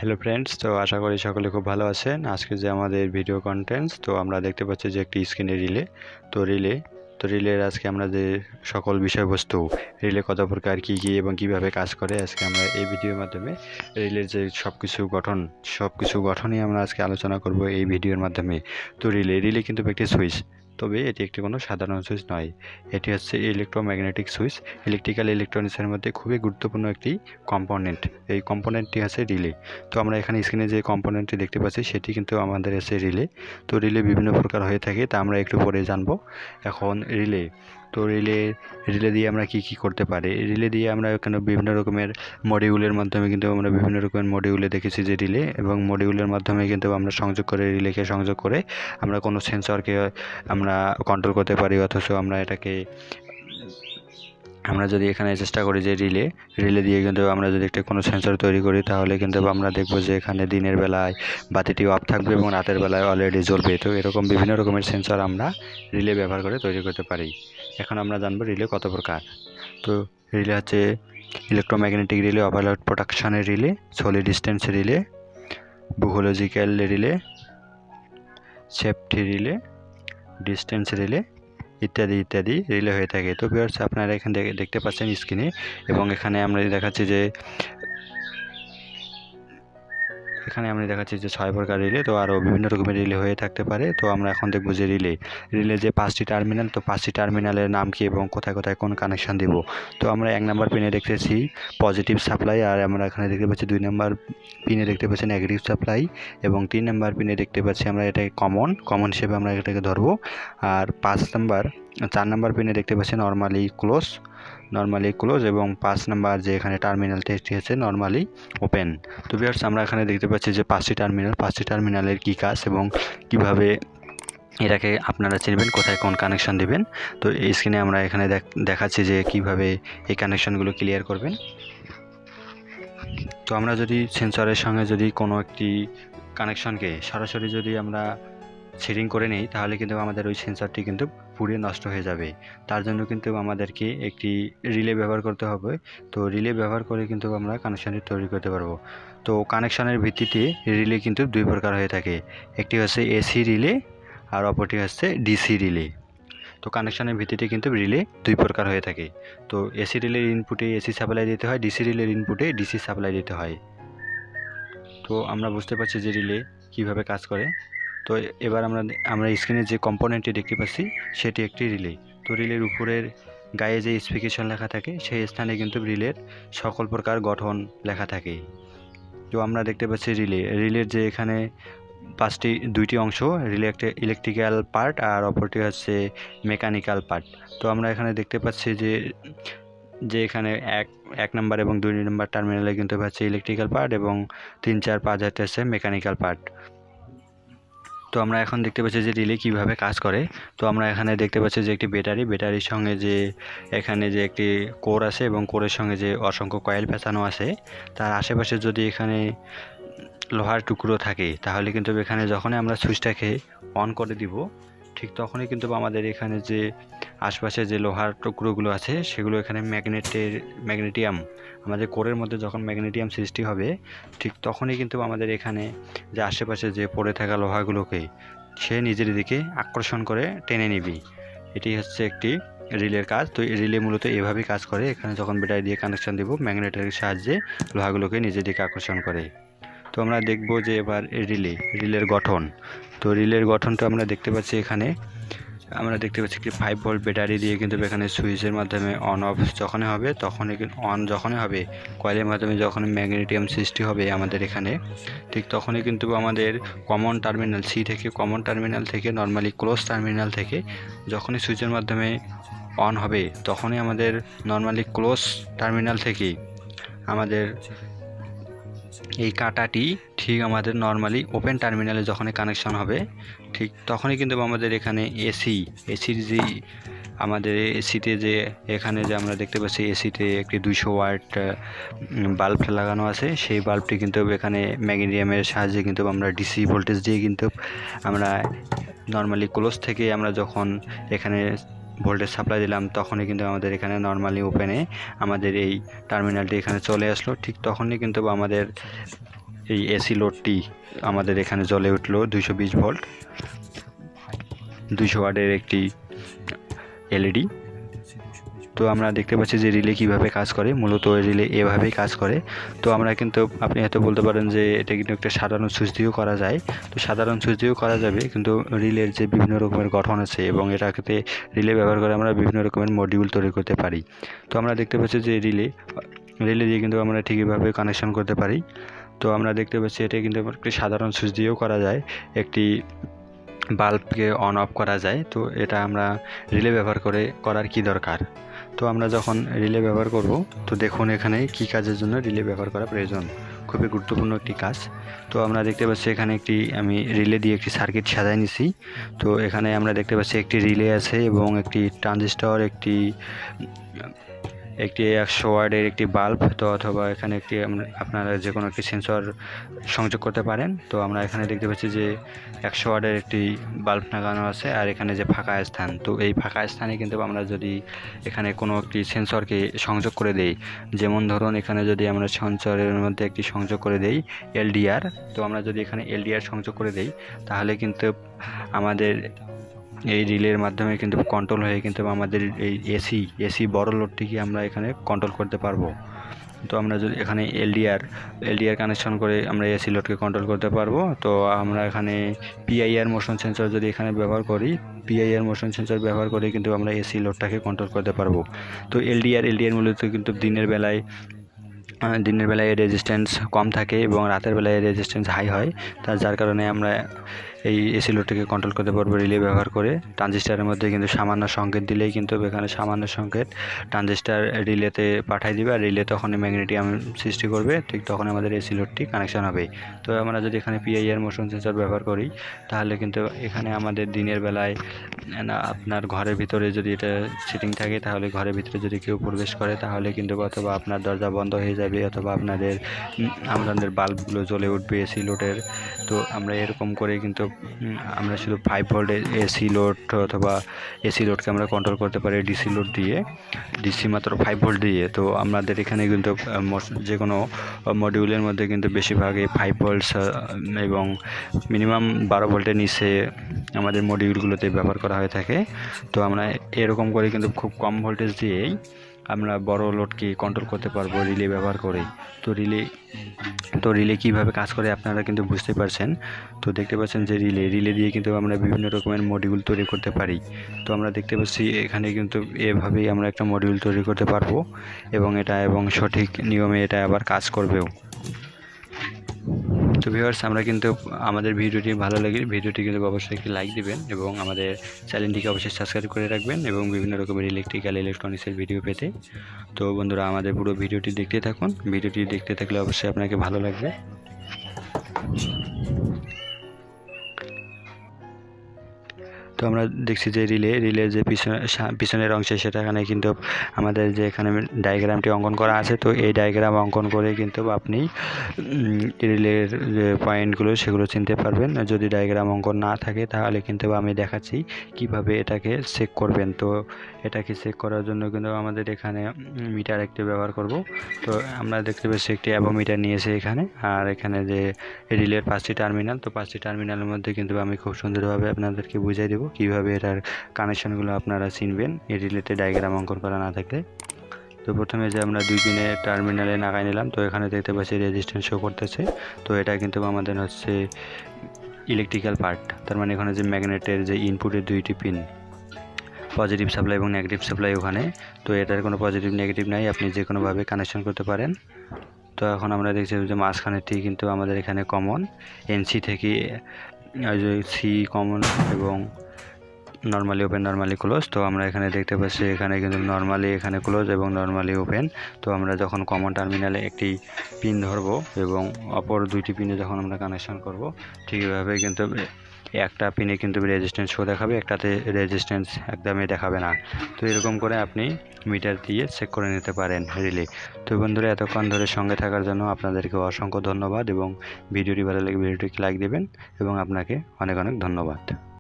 Hello friends, তো আশা করি সকলে খুব ভালো আছেন। আজকে যে আমাদের ভিডিও কন্টেন্টস, তো আমরা দেখতে পাচ্ছি যে একটি স্ক্রিনে রিলের আজকে আমরা যে সকল বিষয়বস্তু রিলে কত প্রকার, কী কী এবং কিভাবে কাজ করে, আজকে আমরা এই ভিডিওর মাধ্যমে রিলের যে সব কিছু গঠনই আমরা আজকে আলোচনা করব এই ভিডিওর মাধ্যমে। তো রিলে কিন্তু একটি সুইচ, তবে এটি একটি কোনো সাধারণ সুইচ নয়। এটি হচ্ছে ইলেকট্রোম্যাগনেটিক সুইচ, ইলেকট্রিক্যাল ইলেকট্রনিক্সের মধ্যে খুবই গুরুত্বপূর্ণ একটি কম্পোনেন্ট। এই কম্পোনেন্টটি হচ্ছে রিলে। তো আমরা এখানে স্ক্রিনে যে কম্পোনেন্টটি দেখতে পাচ্ছি সেটি কিন্তু আমাদের এসে রিলে। তো রিলে বিভিন্ন প্রকার হয়ে থাকে, তা আমরা একটু পরে জানবো। এখন রিলে, তো রিলে দিয়ে আমরা কি করতে পারি। রিলে দিয়ে আমরা এখানে বিভিন্ন রকমের মডিউলের মাধ্যমে কিন্তু আমরা বিভিন্ন রকমের মডিউলে দেখেছি যে রিলে, এবং মডিউলের মাধ্যমে কিন্তু আমরা রিলেকে সংযোগ করে আমরা কোনো সেন্সরকে আমরা কন্ট্রোল করতে পারি। অথচ আমরা যদি এখানে চেষ্টা করি যে রিলে দিয়ে কিন্তু আমরা যদি একটা কোনো সেন্সর তৈরি করি, তাহলে কিন্তু আমরা দেখব যে এখানে দিনের বেলায় বাতিটি অফ থাকবে এবং রাতের বেলায় অলরেডি জ্বলবে। তো এরকম বিভিন্ন রকমের সেন্সর আমরা রিলে ব্যবহার করে তৈরি করতে পারি। এখন আমরা জানবো রিলে কত প্রকার। তো রিলে হচ্ছে ইলেকট্রোম্যাগনেটিক রিলে, ওভারলোড প্রোটেকশনের রিলে, সলিড ডিস্টেন্স রিলে, বুহোলজিক্যাল relay, safety relay, distance relay ইত্যাদি ইত্যাদি রিলে হয়ে থাকে। তো ভিউয়ার্স, আপনারা এখানে দেখতে পাচ্ছেন স্ক্রিনে, এবং এখানে আমরা দেখাচ্ছি যে 6 প্রকার রিলে। তো আরও বিভিন্ন রকমের রিলে হয়ে থাকতে পারে। তো আমরা এখন দেখব যে রিলে যে 5টি টার্মিনাল, তো 5টি টার্মিনালের নাম কি এবং কোথায় কোথায় কোন কানেকশন দেব। তো আমরা 1 নম্বর পিনে দেখতেছি পজিটিভ সাপ্লাই, আর আমরা এখানে দেখতে পাচ্ছি 2 নম্বর পিনে দেখতে পাচ্ছি নেগেটিভ সাপ্লাই, এবং 3 নম্বর পিনে দেখতে পাচ্ছি আমরা এটাকে কমন হিসেবে আমরা এটাকে ধরবো। আর 4 নম্বর পিনে দেখতে পাচ্ছি নর্মালি ক্লোজ, এবং 5 নাম্বার যে এখানে টার্মিনাল টেস্টটি হচ্ছে নর্মালি ওপেন। তো ভিউয়ার্স, আমরা এখানে দেখতে পাচ্ছি যে 5টি টার্মিনালের কী কাজ এবং কিভাবে এটাকে আপনারা চিনবেন, কোথায় কোন কানেকশন দিবেন। তো এই স্ক্রিনে আমরা এখানে দেখাচ্ছি যে কিভাবে এই কানেকশনগুলো ক্লিয়ার করবেন। তো আমরা যদি সেন্সরের সঙ্গে যদি কোনো একটি কানেকশনকে সরাসরি যদি আমরা সেটিং করে নেই, তাহলে কিন্তু আমাদের ওই সেন্সরটি কিন্তু পুড়ে নষ্ট হয়ে যাবে। তার জন্য কিন্তু আমাদেরকে একটি রিলে ব্যবহার করতে হবে। তো রিলে ব্যবহার করে কিন্তু আমরা কানেকশানটি তৈরি করতে পারবো। তো কানেকশানের ভিত্তিতে রিলে কিন্তু 2 প্রকার হয়ে থাকে। একটি হচ্ছে এসি রিলে, আর অপরটি হচ্ছে ডিসি রিলে। তো কানেকশানের ভিত্তিতে কিন্তু রিলে 2 প্রকার হয়ে থাকে। তো এসি রিলের ইনপুটে এসি সাপ্লাই দিতে হয়, ডিসি রিলের ইনপুটে ডিসি সাপ্লাই দিতে হয়। তো আমরা বুঝতে পারছি যে রিলে কীভাবে কাজ করে। তো এবার আমরা স্ক্রিনে যে কম্পোনেন্টটি দেখতে পাচ্ছি সেটি একটি রিলে। তো রিলের উপরের গায়ে যে স্পেসিফিকেশন লেখা থাকে সেই স্থানে কিন্তু রিলের সকল প্রকার গঠন লেখা থাকে। তো আমরা দেখতে পাচ্ছি রিলের যে এখানে 2টি অংশ, রিলে একটা ইলেকট্রিক্যাল পার্ট আর অপরটি হচ্ছে মেকানিক্যাল পার্ট। তো আমরা এখানে দেখতে পাচ্ছি যে এখানে এক নাম্বার এবং 2 নম্বর টার্মিনালে কিন্তু হচ্ছে ইলেকট্রিক্যাল পার্ট, এবং 3, 4, 5 হচ্ছে মেকানিক্যাল পার্ট। তো আমরা এখন দেখতে পাচ্ছি যে রিলে কীভাবে কাজ করে। তো আমরা এখানে দেখতে পাচ্ছি যে একটি ব্যাটারির সঙ্গে যে এখানে যে একটি কোর আছে, এবং কোরের সঙ্গে যে অসংখ্য কয়েল পেঁচানো আছে, তার আশেপাশে যদি এখানে লোহার টুকরো থাকে, তাহলে কিন্তু এখানে যখনই আমরা সুইচটাকে অন করে দিব, ঠিক তখনই কিন্তু আমাদের এখানে যে আশপাশে যে লোহার টুকরোগুলো আছে সেগুলো এখানে ম্যাগনেটিয়াম, আমাদের কোরের মধ্যে যখন ম্যাগনেটিয়াম সৃষ্টি হবে, ঠিক তখনই কিন্তু আমাদের এখানে যে আশেপাশে যে পড়ে থাকা লোহাগুলোকে সে নিজের দিকে আকর্ষণ করে টেনে নিবি। এটি হচ্ছে একটি রিলের কাজ। তো রিলে মূলত এভাবেই কাজ করে। এখানে যখন ব্যাটারি দিয়ে কানেকশন দেব, ম্যাগনেটের সাহায্যে লোহাগুলোকে নিজের দিকে আকর্ষণ করে। তো আমরা দেখব যে এবার রিলের গঠন। তো রিলের গঠনটা আমরা দেখতে পাচ্ছি এখানে একটি 5 ভোল্ট ব্যাটারি দিয়ে কিন্তু এখানে সুইচের মাধ্যমে অন অফ যখনই হবে, যখনই হবে কয়েলের মাধ্যমে যখন ম্যাগনেটিয়াম সৃষ্টি হবে আমাদের এখানে, ঠিক তখনই কিন্তু আমাদের কমন টার্মিনাল থেকে নর্মালি ক্লোজ টার্মিনাল থেকে যখনই সুইচের মাধ্যমে অন হবে, তখনই আমাদের নর্মালি ক্লোজ টার্মিনাল থেকে আমাদের এই কাঁটাটি ঠিক আমাদের নর্মালি ওপেন টার্মিনালে যখনই কানেকশন হবে, ঠিক তখনই কিন্তু আমাদের এখানে এসির যে আমাদের এসিতে যে এখানে যে আমরা দেখতে পাচ্ছি এসিতে একটি 200 ওয়াট বাল্ব লাগানো আছে, সেই বাল্বটি কিন্তু এখানে ম্যাগনেটিয়ামের সাহায্যে কিন্তু আমরা ডিসি ভোল্টেজ দিয়ে কিন্তু আমরা নর্মালি ক্লোজ থেকে আমরা যখন এখানে ভোল্টেজ সাপ্লাই দিলাম, তখনই কিন্তু আমাদের এখানে নর্মালি ওপেনে আমাদের এই টার্মিনালটি এখানে চলে আসলো। ঠিক তখনই কিন্তু আমাদের এই এসি লোডটি আমাদের এখানে জ্বলে উঠলো 220 ভোল্ট 200 ওয়াটের একটি এলইডি। তো আমরা দেখতে পাচ্ছি যে রিলে কিভাবে কাজ করে, মূলত রিলে এভাবেই কাজ করে। তো আমরা কিন্তু আপনি হয়তো বলতে পারেন যে এটা কিন্তু একটা সাধারণ সুইচ দিয়েও করা যায়, তো সাধারণ সুইচ দিয়েও করা যাবে, কিন্তু রিলের যে বিভিন্ন রকমের গঠন আছে এবং এটাকে রিলে ব্যবহার করে আমরা বিভিন্ন রকমের মডিউল তৈরি করতে পারি। তো আমরা দেখতে পাচ্ছি যে রিলে দিয়ে কিন্তু আমরা ঠিকইভাবে কানেকশন করতে পারি। তো আমরা দেখতে পাচ্ছি এটা কিন্তু একটি সাধারণ সুইচ দিয়েও করা যায়, একটি বাল্বকে অন অফ করা যায়। তো এটা আমরা রিলে ব্যবহার করার কি দরকার, তো আমরা যখন রিলে ব্যবহার করব, তো দেখুন এখানে কি কাজের জন্য রিলে ব্যবহার করা প্রয়োজন, খুবই গুরুত্বপূর্ণ একটি কাজ। তো আমরা দেখতে পাচ্ছি এখানে আমি রিলে দিয়ে একটি সার্কিট সাজাই নিছি। তো এখানে আমরা দেখতে পাচ্ছি একটি রিলে আছে এবং একটি ট্রানজিস্টর, একটি 100 ওয়াটের একটি বাল্ব, তো অথবা এখানে আপনারা যে কোনো একটি সেন্সর সংযোগ করতে পারেন। তো আমরা এখানে দেখতে পাচ্ছি যে 100 ওয়াটের একটি বাল্ব লাগানো আছে, আর এখানে যে ফাঁকা স্থান, তো এই ফাঁকা স্থানে কিন্তু আমরা যদি এখানে কোনো একটি সেন্সরকে সংযোগ করে দেই, যেমন ধরুন এখানে যদি আমরা সেন্সরের মধ্যে একটি সংযোগ করে দেই এলডিআর, তো আমরা যদি এখানে এলডিআর সংযোগ করে দেই, তাহলে কিন্তু আমাদের এই রিলের মাধ্যমে কিন্তু কন্ট্রোল হয়ে কিন্তু আমাদের এই এসি বড় লোডটিকে আমরা এখানে কন্ট্রোল করতে পারবো। তো আমরা যদি এখানে এলডিআর কানেকশন করে আমরা এসি লোডকে কন্ট্রোল করতে পারবো। তো আমরা এখানে পিআইআর মোশন সেন্সর যদি এখানে ব্যবহার করি, পিআইআর মোশন সেন্সর ব্যবহার করে কিন্তু আমরা এসি লোডটাকে কন্ট্রোল করতে পারবো। তো এলডিআর মূলত কিন্তু দিনের বেলায় রেজিস্ট্যান্স কম থাকে এবং রাতের বেলায় রেজিস্ট্যান্স হাই হয়, যার কারণে আমরা এই এসি লোডটাকে কন্ট্রোল করতে পারবো রিলে ব্যবহার করে। ট্রানজিস্টারের মধ্যে কিন্তু সামান্য সংকেত দিলেই কিন্তু এখানে সামান্য সংকেত ট্রানজিস্টার রিলেতে পাঠাই দিবে, আর রিলে তখন ম্যাগনেটিয়াম সৃষ্টি করবে, ঠিক তখন আমাদের এসি লোডটি কানেকশন হবে। তো আমরা যদি এখানে পিআইআর মোশন সেন্সর ব্যবহার করি, তাহলে কিন্তু এখানে আমাদের দিনের বেলায় আপনার ঘরের ভিতরে যদি এটা সিটিং থাকে, তাহলে ঘরের ভিতরে যদি কেউ প্রবেশ করে, তাহলে কিন্তু অথবা আপনার দরজা বন্ধ হয়ে যাবে, অথবা আমাদের বাল্বগুলো জ্বলে উঠবে এসি লোডের। তো আমরা এরকম করে কিন্তু আমরা শুধু 5 ভোল্টের এসি লোড অথবা এসি লোডকে আমরা কন্ট্রোল করতে পারি ডিসি মাত্র 5 ভোল্ট দিয়ে। তো আমাদের এখানে কিন্তু যে কোনো মডিউলের মধ্যে কিন্তু বেশিরভাগই 5 ভোল্টস এবং মিনিমাম 12 ভোল্টের নিচে আমাদের মডিউলগুলোতে ব্যবহার করা হয়ে থাকে। তো আমরা এরকম করে কিন্তু খুব কম ভোল্টেজ দিয়েই আমরা বড় লোডকে কন্ট্রোল করতে পারবো রিলে ব্যবহার করে। তো রিলে কীভাবে কাজ করে আপনারা কিন্তু বুঝতে পারছেন। তো দেখতে পাচ্ছেন যে রিলে দিয়ে কিন্তু আমরা বিভিন্ন রকমের মডিউল তৈরি করতে পারি। তো আমরা দেখতে পাচ্ছি এখানে কিন্তু এভাবেই আমরা একটা মডিউল তৈরি করতে পারবো, এবং সঠিক নিয়মে এটা আবার কাজ করবেও। তো ভিউয়ার্স, আমরা কিন্তু আমাদের ভিডিওটি ভালো লাগে, ভিডিওটি কিন্তু অবশ্যই একটি লাইক দিবেন এবং আমাদের চ্যানেলটিকে অবশ্যই সাবস্ক্রাইব করে রাখবেন এবং বিভিন্ন রকমের ইলেকট্রনিক্সের ভিডিও পেতে। তো বন্ধুরা, আমাদের পুরো ভিডিওটি দেখতে থাকুন, ভিডিওটি দেখতে থাকলে অবশ্যই আপনাকে ভালো লাগবে। তো আমরা দেখছি যে রিলের যে পিছনের অংশে সেখানে কিন্তু আমাদের যে এখানে ডায়াগ্রামটি অঙ্কন করা আছে। তো এই ডায়াগ্রাম অঙ্কন করে কিন্তু আপনি রিলের যে পয়েন্টগুলো সেগুলো চিনতে পারবেন। যদি ডায়াগ্রাম অঙ্কন না থাকে, তাহলে কিন্তু আমি দেখাচ্ছি কিভাবে এটাকে চেক করবেন। তো এটাকে চেক করার জন্য কিন্তু আমাদের এখানে মিটার একটি ব্যবহার করব। তো আমরা দেখতে পাচ্ছি একটি অ্যাভোমিটার নিয়েছে এখানে, আর এখানে যে রিলের 5টি টার্মিনাল, তো 5টি টার্মিনালের মধ্যে কিন্তু আমি খুব সুন্দরভাবে আপনাদেরকে বুঝিয়ে দেবো কীভাবে এটার কানেকশনগুলো আপনারা চিনবেন এই রিলেতে ডায়াগ্রাম অঙ্কন করা না থাকলে। তো প্রথমে যে আমরা 2 পিনে টার্মিনালে লাগাই নিলাম, তো এখানে দেখতে পাচ্ছি রেজিস্ট্যান্স শো করতেছে। তো এটা কিন্তু আমাদের হচ্ছে ইলেকট্রিক্যাল পার্ট, তার মানে এখানে যে ম্যাগনেটের যে ইনপুটের 2টি পিন, পজিটিভ সাপ্লাই এবং নেগেটিভ সাপ্লাই ওখানে। তো এটার কোনো পজিটিভ নেগেটিভ নাই, আপনি যে কোনোভাবে কানেকশন করতে পারেন। তো এখন আমরা দেখছি যে মাঝখানেরটি কিন্তু আমাদের এখানে কমন, এনসি থেকে সি কমন এবং নর্মালি ওপেন নর্মালি ক্লোজ। তো আমরা এখানে দেখতে পাচ্ছি এখানে কিন্তু নর্মালি এখানে ক্লোজ এবং নর্মালি ওপেন। তো আমরা যখন কমন টার্মিনালে একটি পিন ধরবো এবং অপর 2টি পিনে যখন আমরা কানেকশন করব, ঠিকভাবে কিন্তু একটা পিনে কিন্তু রেজিস্ট্যান্স শো দেখাবে, একটাতে রেজিস্ট্যান্স একদমই দেখাবে না। তো এরকম করে আপনি মিটার দিয়ে চেক করে নিতে পারেন রিলে। তো বন্ধুরা, এতক্ষণ ধরে সঙ্গে থাকার জন্য আপনাদেরকে অসংখ্য ধন্যবাদ এবং ভিডিওটি ভালো লাগে ভিডিওটিকে লাইক দেবেন এবং আপনাকে অনেক অনেক ধন্যবাদ।